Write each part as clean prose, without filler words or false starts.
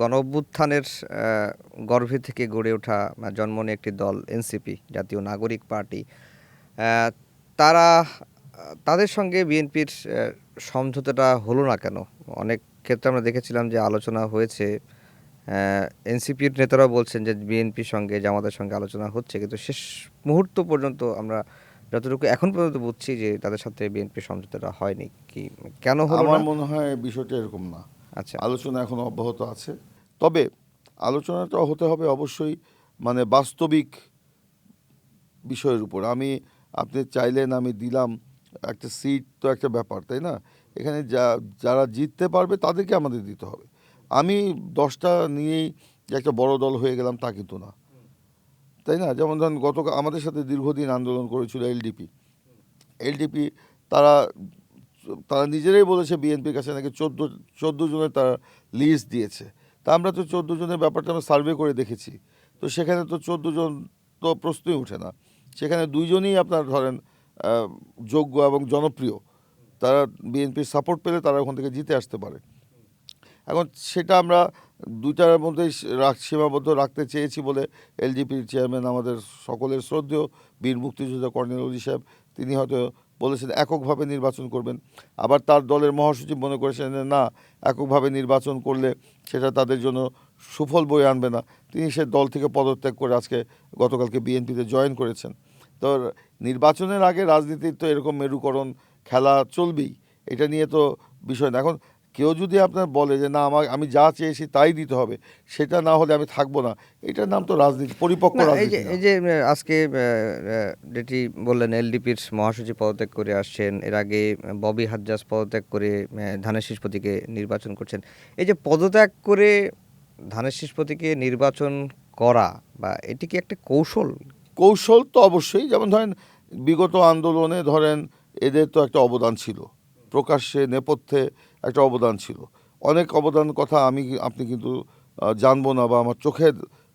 গণঅভ্যুত্থানের গর্ভে থেকে গড়ে ওঠা জন্ম নেয়া একটি দল এনসিপি, জাতীয় নাগরিক পার্টি। আহ, তারা তাদের সঙ্গে বিএনপির সমঝোতাটা হলো না কেন? অনেক ক্ষেত্রে আমরা দেখেছিলাম যে আলোচনা হয়েছে। এনসিপির নেতারা বলছেন যে বিএনপির সঙ্গে জামাতের সঙ্গে আলোচনা হচ্ছে, কিন্তু শেষ মুহূর্ত পর্যন্ত আমরা যতটুকু এখন পর্যন্ত বুঝছি যে তাদের সাথে বিএনপির সমঝোতাটা হয়নি। কি কেন হলো আমার না? মনে হয় বিষয়টা এরকম না। আচ্ছা। আলোচনা এখনো অব্যাহত আছে। তবে আলোচনাটা হতে হবে অবশ্যই বাস্তবিক বিষয়ের উপর। আপনি চাইলেন আমি দিলাম, একটা সিট তো একটা ব্যাপার, তাই না? এখানে যারা জিততে পারবে তাদেরকে আমাদের দিতে হবে। আমি 10টা নিয়েই যে একটা বড় দল হয়ে গেলাম তা কিন্তু না, তাই না? যেমন ধরেন গতকাল আমাদের সাথে দীর্ঘদিন আন্দোলন করেছিল এলডিপি। তারা তারা নিজেরাই বলেছে বিএনপির কাছে নাকি 14 জনের তারা লিস্ট দিয়েছে। তা আমরা তো 14 জনের ব্যাপারটা আমরা সার্ভে করে দেখেছি। তো সেখানে তো 14 জন তো প্রশ্নই ওঠে না। সেখানে 2 জনই আপনার ধরেন যোগ্য এবং জনপ্রিয়। তারা বিএনপির সাপোর্ট পেলে তারা ওখান থেকে জিতে আসতে পারে। এখন সেটা আমরা 2টার মধ্যেই সীমাবদ্ধ রাখতে চেয়েছি বলে এলজিপির চেয়ারম্যান, আমাদের সকলের শ্রদ্ধেয় বীর মুক্তিযোদ্ধা কর্নেল অলি সাহেব, তিনি হয়তো বলেছেন এককভাবে নির্বাচন করবেন। আবার তার দলের মহাসচিব মনে করেছেন যে না, এককভাবে নির্বাচন করলে সেটা তাদের জন্য সুফল বয়ে আনবে না। তিনি সে দল থেকে পদত্যাগ করে আজকে গতকালকে বিএনপিতে জয়েন করেছেন। তো নির্বাচনের আগে রাজনীতির তো এরকম মেরুকরণ খেলা চলবেই, এটা নিয়ে তো বিষয় না। এখন কেউ যদি আপনার বলে যে না আমি যা চেয়েছি তাই দিতে হবে, সেটা না হলে আমি থাকবো না, এটার নাম তো রাজনীতি, পরিপক্ক না, রাজনীতি না। এই যে আজকে যেটি বললেন, এলডিপির মহাসচিব পদত্যাগ করে আসছেন, এর আগে ববি হাজ্জাজ পদত্যাগ করে ধানের শীষ প্রতীকে নির্বাচন করছেন। এই যে পদত্যাগ করে ধানের শীষ প্রতীকে নির্বাচন করা, বা এটি কি একটা কৌশল? কৌশল তো অবশ্যই। যেমন ধরেন বিগত আন্দোলনে ধরেন এদের তো একটা অবদান ছিল, প্রকাশ্যে নেপথ্যে একটা অবদান ছিল। অনেক অবদান কথা আপনি কিন্তু জানবো না বা আমার চোখে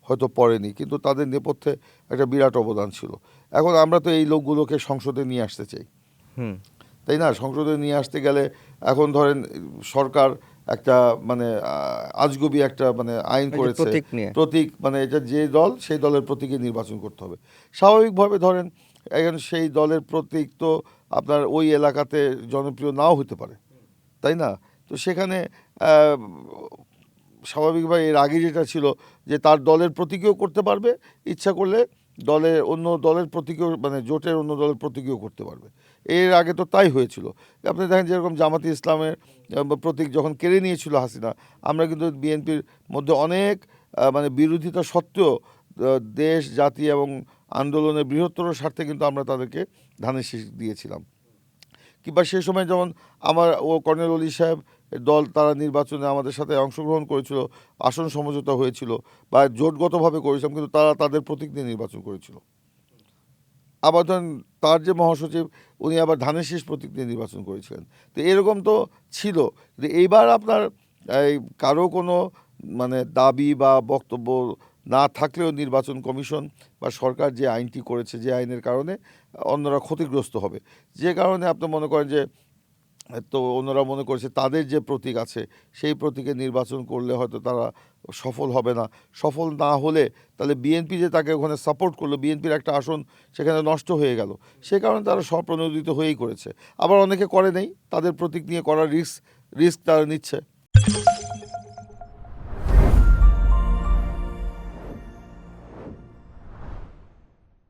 হয়তো পড়েনি, কিন্তু তাদের নেপথ্যে একটা বিরাট অবদান ছিল। এখন আমরা তো এই লোকগুলোকে সংসদে নিয়ে আসতে চাই, হুম। তাই না? সংসদে নিয়ে আসতে গেলে এখন ধরেন সরকার একটা আজগুবি একটা আইন এই যে করেছে, প্রতীক নিয়ে। প্রতীক, এটা যে দল সেই দলের প্রতীকে নির্বাচন করতে হবে। স্বাভাবিকভাবে ধরেন এখন সেই দলের প্রতীক তো আপনার ওই এলাকাতে জনপ্রিয় নাও হতে পারে, তাই না? তো সেখানে আহ, স্বাভাবিকভাবে এর আগে যেটা ছিল যে তার দলের প্রতীকেও করতে পারবে, ইচ্ছা করলে অন্য দলের প্রতীকেও, জোটের অন্য দলের প্রতীকেও করতে পারবে। এর আগে তো তাই হয়েছিল। আপনি দেখেন যেরকম জামাতে ইসলামের প্রতীক যখন কেড়ে নিয়েছিল হাসিনা, আমরা কিন্তু বিএনপির মধ্যে অনেক বিরোধিতা সত্ত্বেও দেশ জাতি এবং আন্দোলনের বৃহত্তর স্বার্থে কিন্তু আমরা তাদেরকে ধানের শীষ দিয়েছিলাম। কিংবা সেই সময় যেমন কর্নেল অলি সাহেব দল, তারা নির্বাচনে আমাদের সাথে অংশগ্রহণ করেছিল, আসন সমঝোতা হয়েছিল বা জোটগতভাবে করেছিলাম, কিন্তু তারা তাদের প্রতীক নিয়ে নির্বাচন করেছিল। আবার ধরেন তার যে মহাসচিব, উনি আবার ধানের শীষ প্রতীক নিয়ে নির্বাচন করেছিলেন। তো এরকম তো ছিল। কিন্তু এইবার আপনার এই কারো কোনো দাবি বা বক্তব্য না থাকলেও নির্বাচন কমিশন বা সরকার যে আইনটি করেছে, যে আইনের কারণে অন্যরা ক্ষতিগ্রস্ত হবে, যে কারণে আপনি মনে করেন যে, তো অন্যরা মনে করছে তাদের যে প্রতীক আছে সেই প্রতীকে নির্বাচন করলে হয়তো তারা সফল হবে না। সফল না হলে তাহলে বিএনপি যে তাকে ওখানে সাপোর্ট করলো, বিএনপির একটা আসন সেখানে নষ্ট হয়ে গেল। সে কারণে তারা স্বপ্রণোদিত হয়েই করেছে। আবার অনেকে করে নেই, তাদের প্রতীক নিয়ে করার রিস্ক তারা নিচ্ছে।